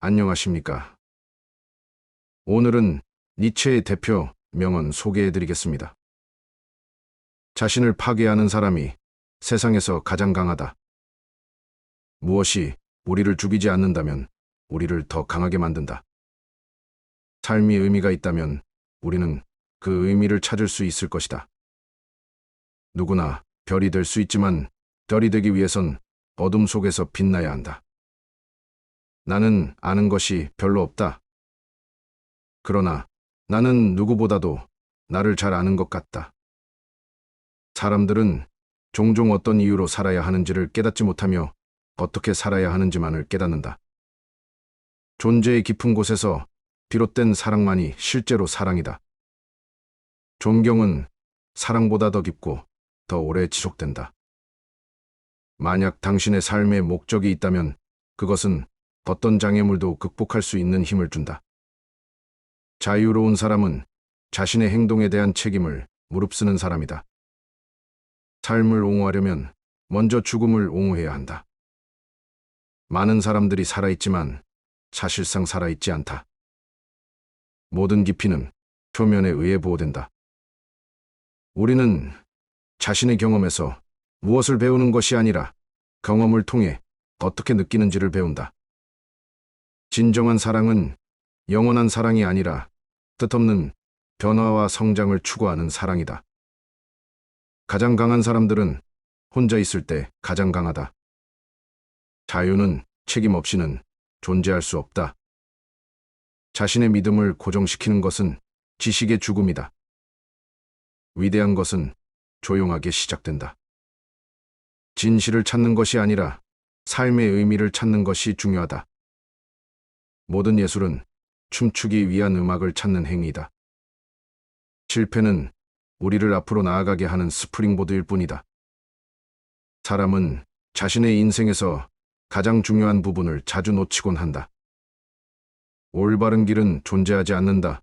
안녕하십니까. 오늘은 니체의 대표 명언 소개해드리겠습니다. 자신을 파괴하는 사람이 세상에서 가장 강하다. 무엇이 우리를 죽이지 않는다면 우리를 더 강하게 만든다. 삶이 의미가 있다면 우리는 그 의미를 찾을 수 있을 것이다. 누구나 별이 될 수 있지만 별이 되기 위해선 어둠 속에서 빛나야 한다. 나는 아는 것이 별로 없다. 그러나 나는 누구보다도 나를 잘 아는 것 같다. 사람들은 종종 어떤 이유로 살아야 하는지를 깨닫지 못하며 어떻게 살아야 하는지만을 깨닫는다. 존재의 깊은 곳에서 비롯된 사랑만이 실제로 사랑이다. 존경은 사랑보다 더 깊고 더 오래 지속된다. 만약 당신의 삶에 목적이 있다면 그것은 어떤 장애물도 극복할 수 있는 힘을 준다. 자유로운 사람은 자신의 행동에 대한 책임을 무릅쓰는 사람이다. 삶을 옹호하려면 먼저 죽음을 옹호해야 한다. 많은 사람들이 살아있지만 사실상 살아있지 않다. 모든 깊이는 표면에 의해 보호된다. 우리는 자신의 경험에서 무엇을 배우는 것이 아니라 경험을 통해 어떻게 느끼는지를 배운다. 진정한 사랑은 영원한 사랑이 아니라 뜻없는 변화와 성장을 추구하는 사랑이다. 가장 강한 사람들은 혼자 있을 때 가장 강하다. 자유는 책임 없이는 존재할 수 없다. 자신의 믿음을 고정시키는 것은 지식의 죽음이다. 위대한 것은 조용하게 시작된다. 진실을 찾는 것이 아니라 삶의 의미를 찾는 것이 중요하다. 모든 예술은 춤추기 위한 음악을 찾는 행위이다. 실패는 우리를 앞으로 나아가게 하는 스프링보드일 뿐이다. 사람은 자신의 인생에서 가장 중요한 부분을 자주 놓치곤 한다. 올바른 길은 존재하지 않는다.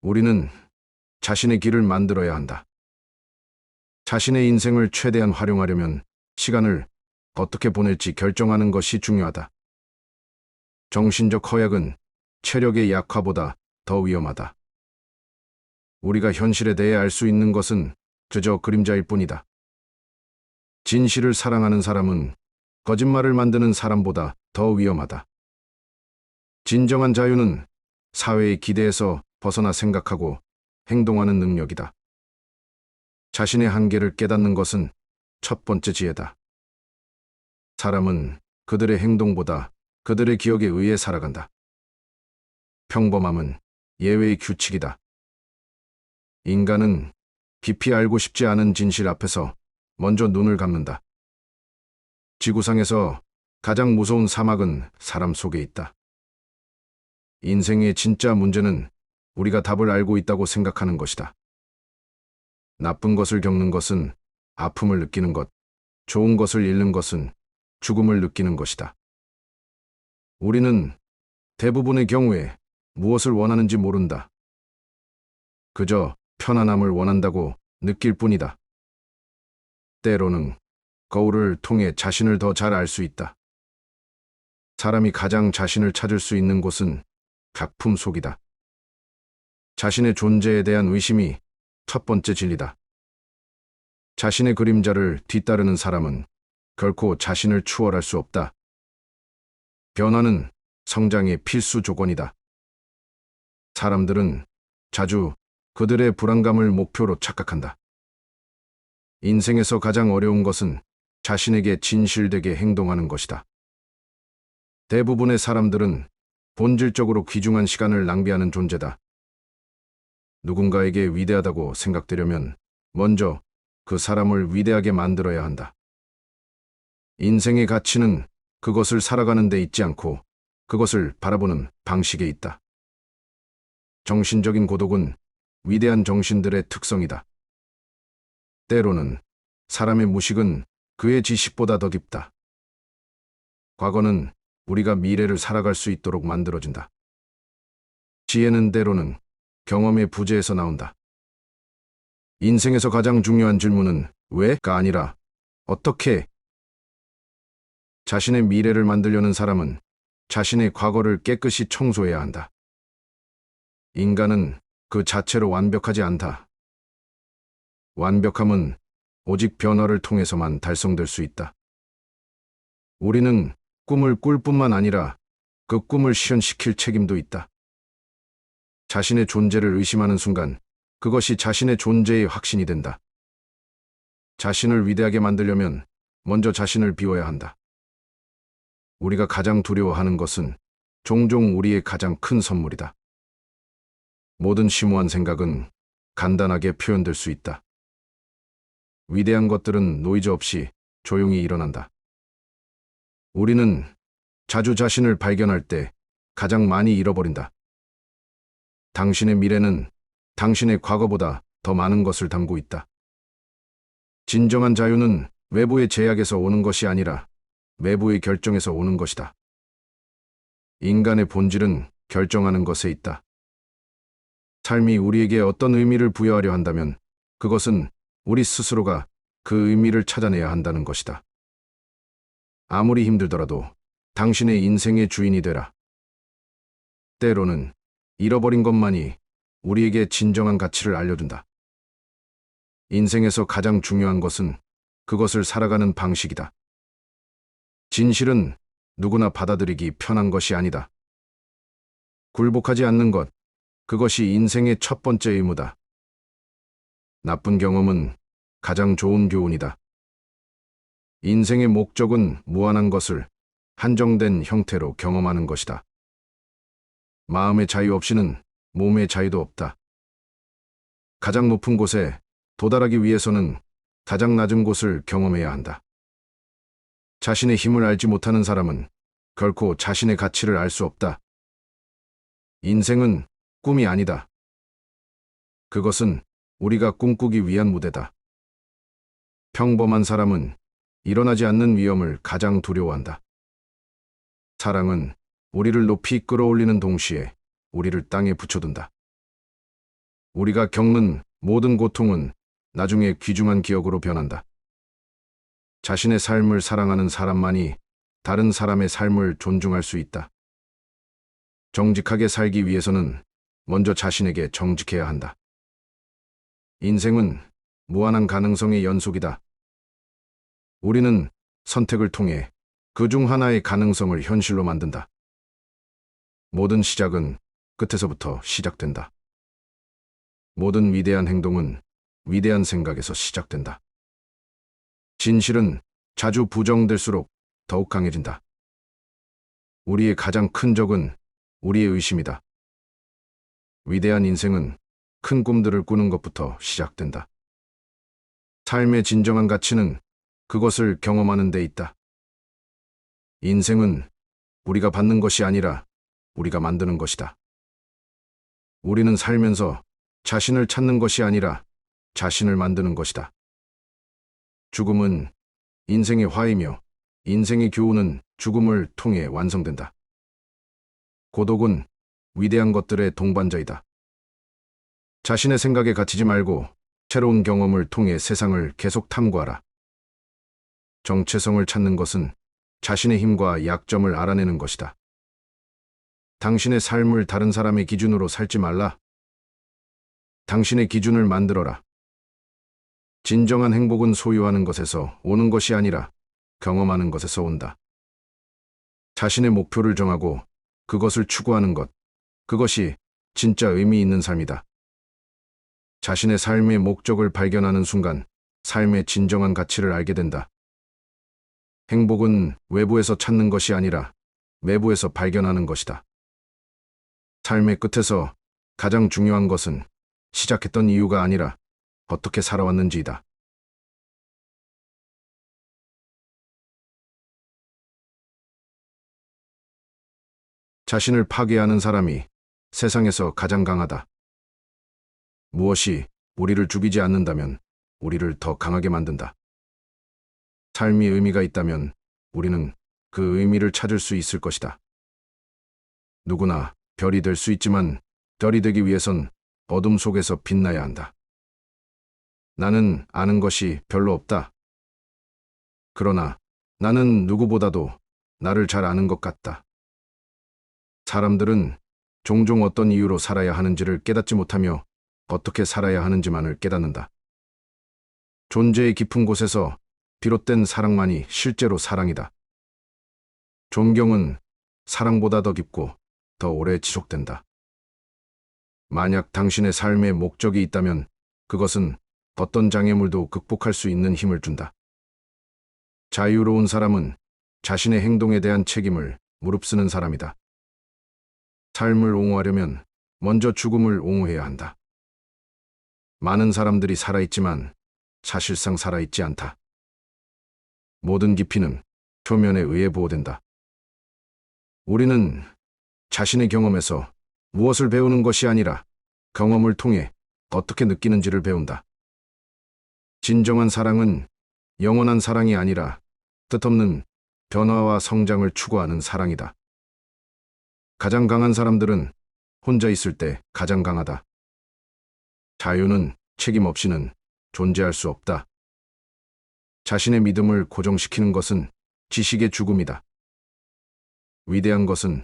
우리는 자신의 길을 만들어야 한다. 자신의 인생을 최대한 활용하려면 시간을 어떻게 보낼지 결정하는 것이 중요하다. 정신적 허약은 체력의 약화보다 더 위험하다. 우리가 현실에 대해 알 수 있는 것은 그저 그림자일 뿐이다. 진실을 사랑하는 사람은 거짓말을 만드는 사람보다 더 위험하다. 진정한 자유는 사회의 기대에서 벗어나 생각하고 행동하는 능력이다. 자신의 한계를 깨닫는 것은 첫 번째 지혜다. 사람은 그들의 행동보다 그들의 기억에 의해 살아간다. 평범함은 예외의 규칙이다. 인간은 깊이 알고 싶지 않은 진실 앞에서 먼저 눈을 감는다. 지구상에서 가장 무서운 사막은 사람 속에 있다. 인생의 진짜 문제는 우리가 답을 알고 있다고 생각하는 것이다. 나쁜 것을 겪는 것은 아픔을 느끼는 것, 좋은 것을 잃는 것은 죽음을 느끼는 것이다. 우리는 대부분의 경우에 무엇을 원하는지 모른다. 그저 편안함을 원한다고 느낄 뿐이다. 때로는 거울을 통해 자신을 더 잘 알 수 있다. 사람이 가장 자신을 찾을 수 있는 곳은 작품 속이다. 자신의 존재에 대한 의심이 첫 번째 진리다. 자신의 그림자를 뒤따르는 사람은 결코 자신을 추월할 수 없다. 변화는 성장의 필수 조건이다. 사람들은 자주 그들의 불안감을 목표로 착각한다. 인생에서 가장 어려운 것은 자신에게 진실되게 행동하는 것이다. 대부분의 사람들은 본질적으로 귀중한 시간을 낭비하는 존재다. 누군가에게 위대하다고 생각되려면 먼저 그 사람을 위대하게 만들어야 한다. 인생의 가치는 그것을 살아가는 데 있지 않고 그것을 바라보는 방식에 있다. 정신적인 고독은 위대한 정신들의 특성이다. 때로는 사람의 무식은 그의 지식보다 더 깊다. 과거는 우리가 미래를 살아갈 수 있도록 만들어진다. 지혜는 때로는 경험의 부재에서 나온다. 인생에서 가장 중요한 질문은 왜가 아니라 어떻게. 자신의 미래를 만들려는 사람은 자신의 과거를 깨끗이 청소해야 한다. 인간은 그 자체로 완벽하지 않다. 완벽함은 오직 변화를 통해서만 달성될 수 있다. 우리는 꿈을 꿀 뿐만 아니라 그 꿈을 실현시킬 책임도 있다. 자신의 존재를 의심하는 순간 그것이 자신의 존재의 확신이 된다. 자신을 위대하게 만들려면 먼저 자신을 비워야 한다. 우리가 가장 두려워하는 것은 종종 우리의 가장 큰 선물이다. 모든 심오한 생각은 간단하게 표현될 수 있다. 위대한 것들은 노이즈 없이 조용히 일어난다. 우리는 자주 자신을 발견할 때 가장 많이 잃어버린다. 당신의 미래는 당신의 과거보다 더 많은 것을 담고 있다. 진정한 자유는 외부의 제약에서 오는 것이 아니라 내부의 결정에서 오는 것이다. 인간의 본질은 결정하는 것에 있다. 삶이 우리에게 어떤 의미를 부여하려 한다면 그것은 우리 스스로가 그 의미를 찾아내야 한다는 것이다. 아무리 힘들더라도 당신의 인생의 주인이 되라. 때로는 잃어버린 것만이 우리에게 진정한 가치를 알려준다. 인생에서 가장 중요한 것은 그것을 살아가는 방식이다. 진실은 누구나 받아들이기 편한 것이 아니다. 굴복하지 않는 것, 그것이 인생의 첫 번째 의무다. 나쁜 경험은 가장 좋은 교훈이다. 인생의 목적은 무한한 것을 한정된 형태로 경험하는 것이다. 마음의 자유 없이는 몸의 자유도 없다. 가장 높은 곳에 도달하기 위해서는 가장 낮은 곳을 경험해야 한다. 자신의 힘을 알지 못하는 사람은 결코 자신의 가치를 알 수 없다. 인생은 꿈이 아니다. 그것은 우리가 꿈꾸기 위한 무대다. 평범한 사람은 일어나지 않는 위험을 가장 두려워한다. 사랑은 우리를 높이 끌어올리는 동시에 우리를 땅에 붙여둔다. 우리가 겪는 모든 고통은 나중에 귀중한 기억으로 변한다. 자신의 삶을 사랑하는 사람만이 다른 사람의 삶을 존중할 수 있다. 정직하게 살기 위해서는 먼저 자신에게 정직해야 한다. 인생은 무한한 가능성의 연속이다. 우리는 선택을 통해 그중 하나의 가능성을 현실로 만든다. 모든 시작은 끝에서부터 시작된다. 모든 위대한 행동은 위대한 생각에서 시작된다. 진실은 자주 부정될수록 더욱 강해진다. 우리의 가장 큰 적은 우리의 의심이다. 위대한 인생은 큰 꿈들을 꾸는 것부터 시작된다. 삶의 진정한 가치는 그것을 경험하는 데 있다. 인생은 우리가 받는 것이 아니라 우리가 만드는 것이다. 우리는 살면서 자신을 찾는 것이 아니라 자신을 만드는 것이다. 죽음은 인생의 화이며 인생의 교훈은 죽음을 통해 완성된다. 고독은 위대한 것들의 동반자이다. 자신의 생각에 갇히지 말고 새로운 경험을 통해 세상을 계속 탐구하라. 정체성을 찾는 것은 자신의 힘과 약점을 알아내는 것이다. 당신의 삶을 다른 사람의 기준으로 살지 말라. 당신의 기준을 만들어라. 진정한 행복은 소유하는 것에서 오는 것이 아니라 경험하는 것에서 온다. 자신의 목표를 정하고 그것을 추구하는 것, 그것이 진짜 의미 있는 삶이다. 자신의 삶의 목적을 발견하는 순간 삶의 진정한 가치를 알게 된다. 행복은 외부에서 찾는 것이 아니라 내부에서 발견하는 것이다. 삶의 끝에서 가장 중요한 것은 시작했던 이유가 아니라 어떻게 살아왔는지이다. 자신을 파괴하는 사람이 세상에서 가장 강하다. 무엇이 우리를 죽이지 않는다면 우리를 더 강하게 만든다. 삶이 의미가 있다면 우리는 그 의미를 찾을 수 있을 것이다. 누구나 별이 될 수 있지만 별이 되기 위해선 어둠 속에서 빛나야 한다. 나는 아는 것이 별로 없다. 그러나 나는 누구보다도 나를 잘 아는 것 같다. 사람들은 종종 어떤 이유로 살아야 하는지를 깨닫지 못하며 어떻게 살아야 하는지만을 깨닫는다. 존재의 깊은 곳에서 비롯된 사랑만이 실제로 사랑이다. 존경은 사랑보다 더 깊고 더 오래 지속된다. 만약 당신의 삶에 목적이 있다면 그것은 어떤 장애물도 극복할 수 있는 힘을 준다. 자유로운 사람은 자신의 행동에 대한 책임을 무릅쓰는 사람이다. 삶을 옹호하려면 먼저 죽음을 옹호해야 한다. 많은 사람들이 살아있지만 사실상 살아있지 않다. 모든 깊이는 표면에 의해 보호된다. 우리는 자신의 경험에서 무엇을 배우는 것이 아니라 경험을 통해 어떻게 느끼는지를 배운다. 진정한 사랑은 영원한 사랑이 아니라 뜻없는 변화와 성장을 추구하는 사랑이다. 가장 강한 사람들은 혼자 있을 때 가장 강하다. 자유는 책임 없이는 존재할 수 없다. 자신의 믿음을 고정시키는 것은 지식의 죽음이다. 위대한 것은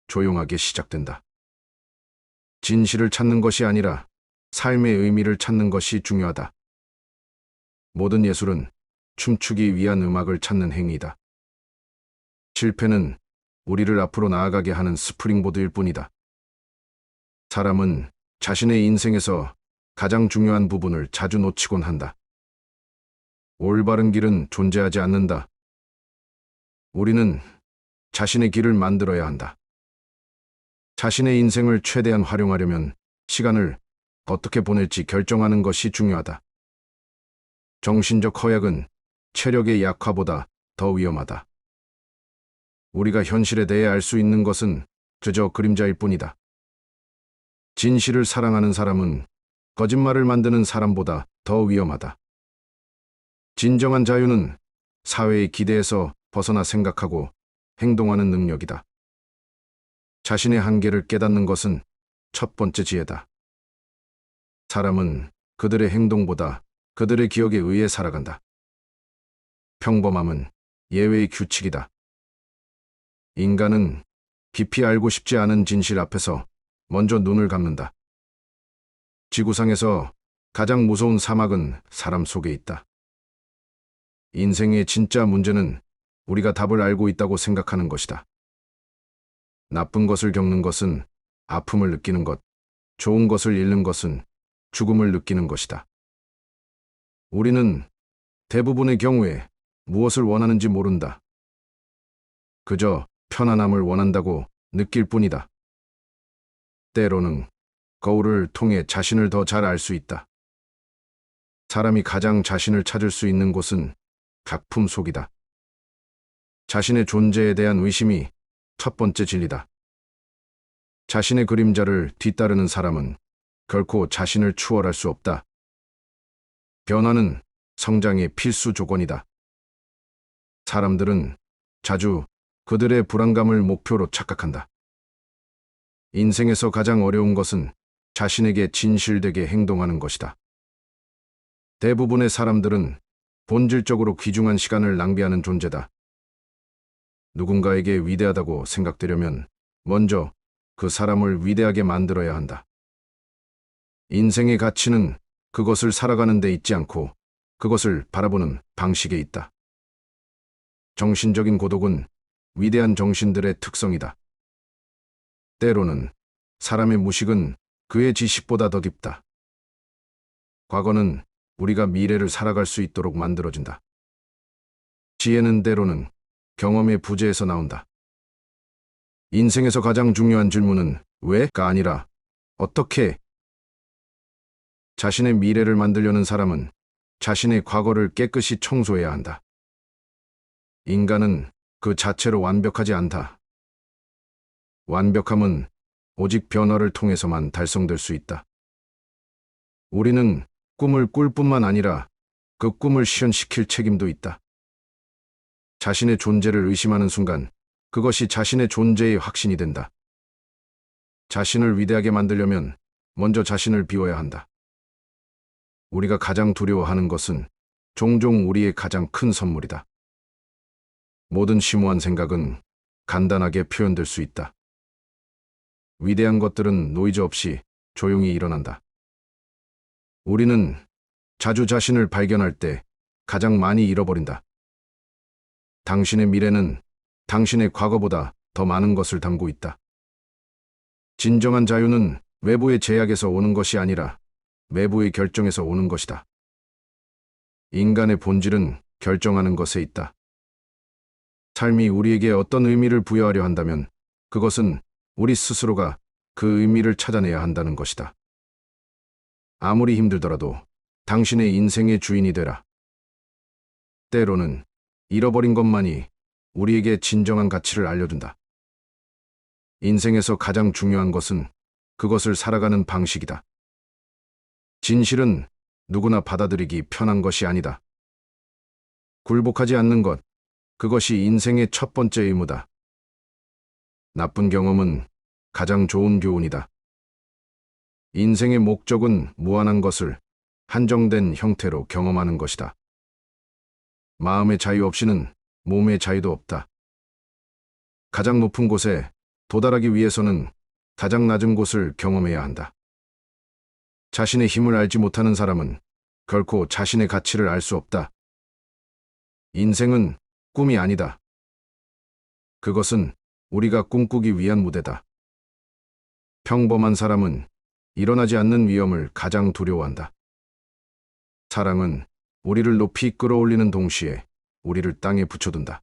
조용하게 시작된다. 진실을 찾는 것이 아니라 삶의 의미를 찾는 것이 중요하다. 모든 예술은 춤추기 위한 음악을 찾는 행위이다. 실패는 우리를 앞으로 나아가게 하는 스프링보드일 뿐이다. 사람은 자신의 인생에서 가장 중요한 부분을 자주 놓치곤 한다. 올바른 길은 존재하지 않는다. 우리는 자신의 길을 만들어야 한다. 자신의 인생을 최대한 활용하려면 시간을 어떻게 보낼지 결정하는 것이 중요하다. 정신적 허약은 체력의 약화보다 더 위험하다. 우리가 현실에 대해 알 수 있는 것은 그저 그림자일 뿐이다. 진실을 사랑하는 사람은 거짓말을 만드는 사람보다 더 위험하다. 진정한 자유는 사회의 기대에서 벗어나 생각하고 행동하는 능력이다. 자신의 한계를 깨닫는 것은 첫 번째 지혜다. 사람은 그들의 행동보다 그들의 기억에 의해 살아간다. 평범함은 예외의 규칙이다. 인간은 깊이 알고 싶지 않은 진실 앞에서 먼저 눈을 감는다. 지구상에서 가장 무서운 사막은 사람 속에 있다. 인생의 진짜 문제는 우리가 답을 알고 있다고 생각하는 것이다. 나쁜 것을 겪는 것은 아픔을 느끼는 것, 좋은 것을 잃는 것은 죽음을 느끼는 것이다. 우리는 대부분의 경우에 무엇을 원하는지 모른다. 그저 편안함을 원한다고 느낄 뿐이다. 때로는 거울을 통해 자신을 더 잘 알 수 있다. 사람이 가장 자신을 찾을 수 있는 곳은 작품 속이다. 자신의 존재에 대한 의심이 첫 번째 진리다. 자신의 그림자를 뒤따르는 사람은 결코 자신을 추월할 수 없다. 변화는 성장의 필수 조건이다. 사람들은 자주 그들의 불안감을 목표로 착각한다. 인생에서 가장 어려운 것은 자신에게 진실되게 행동하는 것이다. 대부분의 사람들은 본질적으로 귀중한 시간을 낭비하는 존재다. 누군가에게 위대하다고 생각되려면 먼저 그 사람을 위대하게 만들어야 한다. 인생의 가치는 그것을 살아가는 데 있지 않고 그것을 바라보는 방식에 있다. 정신적인 고독은 위대한 정신들의 특성이다. 때로는 사람의 무식은 그의 지식보다 더 깊다. 과거는 우리가 미래를 살아갈 수 있도록 만들어진다. 지혜는 때로는 경험의 부재에서 나온다. 인생에서 가장 중요한 질문은 왜가 아니라 어떻게. 자신의 미래를 만들려는 사람은 자신의 과거를 깨끗이 청소해야 한다. 인간은 그 자체로 완벽하지 않다. 완벽함은 오직 변화를 통해서만 달성될 수 있다. 우리는 꿈을 꿀 뿐만 아니라 그 꿈을 실현시킬 책임도 있다. 자신의 존재를 의심하는 순간 그것이 자신의 존재의 확신이 된다. 자신을 위대하게 만들려면 먼저 자신을 비워야 한다. 우리가 가장 두려워하는 것은 종종 우리의 가장 큰 선물이다. 모든 심오한 생각은 간단하게 표현될 수 있다. 위대한 것들은 노이즈 없이 조용히 일어난다. 우리는 자주 자신을 발견할 때 가장 많이 잃어버린다. 당신의 미래는 당신의 과거보다 더 많은 것을 담고 있다. 진정한 자유는 외부의 제약에서 오는 것이 아니라 내부의 결정에서 오는 것이다. 인간의 본질은 결정하는 것에 있다. 삶이 우리에게 어떤 의미를 부여하려 한다면 그것은 우리 스스로가 그 의미를 찾아내야 한다는 것이다. 아무리 힘들더라도 당신의 인생의 주인이 되라. 때로는 잃어버린 것만이 우리에게 진정한 가치를 알려준다. 인생에서 가장 중요한 것은 그것을 살아가는 방식이다. 진실은 누구나 받아들이기 편한 것이 아니다. 굴복하지 않는 것, 그것이 인생의 첫 번째 의무다. 나쁜 경험은 가장 좋은 교훈이다. 인생의 목적은 무한한 것을 한정된 형태로 경험하는 것이다. 마음의 자유 없이는 몸의 자유도 없다. 가장 높은 곳에 도달하기 위해서는 가장 낮은 곳을 경험해야 한다. 자신의 힘을 알지 못하는 사람은 결코 자신의 가치를 알 수 없다. 인생은 꿈이 아니다. 그것은 우리가 꿈꾸기 위한 무대다. 평범한 사람은 일어나지 않는 위험을 가장 두려워한다. 사랑은 우리를 높이 끌어올리는 동시에 우리를 땅에 붙여둔다.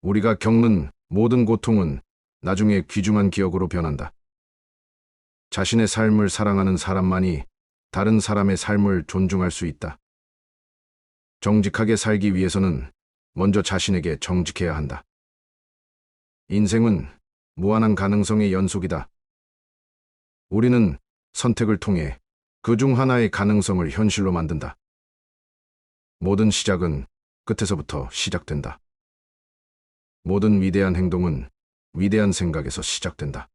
우리가 겪는 모든 고통은 나중에 귀중한 기억으로 변한다. 자신의 삶을 사랑하는 사람만이 다른 사람의 삶을 존중할 수 있다. 정직하게 살기 위해서는 먼저 자신에게 정직해야 한다. 인생은 무한한 가능성의 연속이다. 우리는 선택을 통해 그중 하나의 가능성을 현실로 만든다. 모든 시작은 끝에서부터 시작된다. 모든 위대한 행동은 위대한 생각에서 시작된다.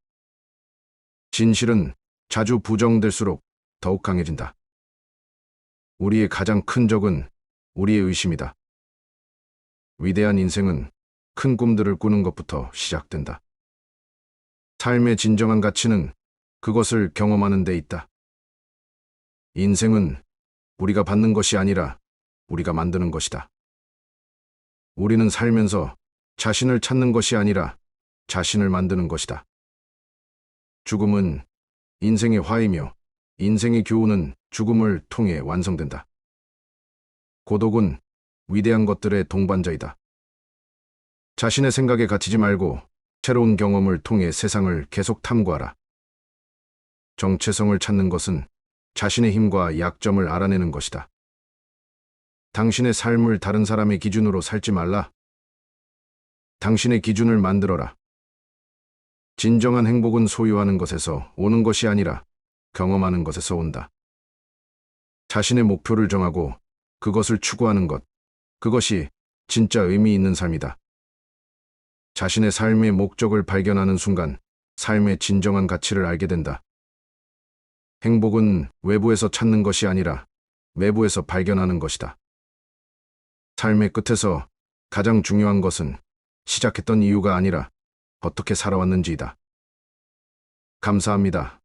진실은 자주 부정될수록 더욱 강해진다. 우리의 가장 큰 적은 우리의 의심이다. 위대한 인생은 큰 꿈들을 꾸는 것부터 시작된다. 삶의 진정한 가치는 그것을 경험하는 데 있다. 인생은 우리가 받는 것이 아니라 우리가 만드는 것이다. 우리는 살면서 자신을 찾는 것이 아니라 자신을 만드는 것이다. 죽음은 인생의 화이며 인생의 교훈은 죽음을 통해 완성된다. 고독은 위대한 것들의 동반자이다. 자신의 생각에 갇히지 말고 새로운 경험을 통해 세상을 계속 탐구하라. 정체성을 찾는 것은 자신의 힘과 약점을 알아내는 것이다. 당신의 삶을 다른 사람의 기준으로 살지 말라. 당신의 기준을 만들어라. 진정한 행복은 소유하는 것에서 오는 것이 아니라 경험하는 것에서 온다. 자신의 목표를 정하고 그것을 추구하는 것, 그것이 진짜 의미 있는 삶이다. 자신의 삶의 목적을 발견하는 순간 삶의 진정한 가치를 알게 된다. 행복은 외부에서 찾는 것이 아니라 내부에서 발견하는 것이다. 삶의 끝에서 가장 중요한 것은 시작했던 이유가 아니라 어떻게 살아왔는지이다. 감사합니다.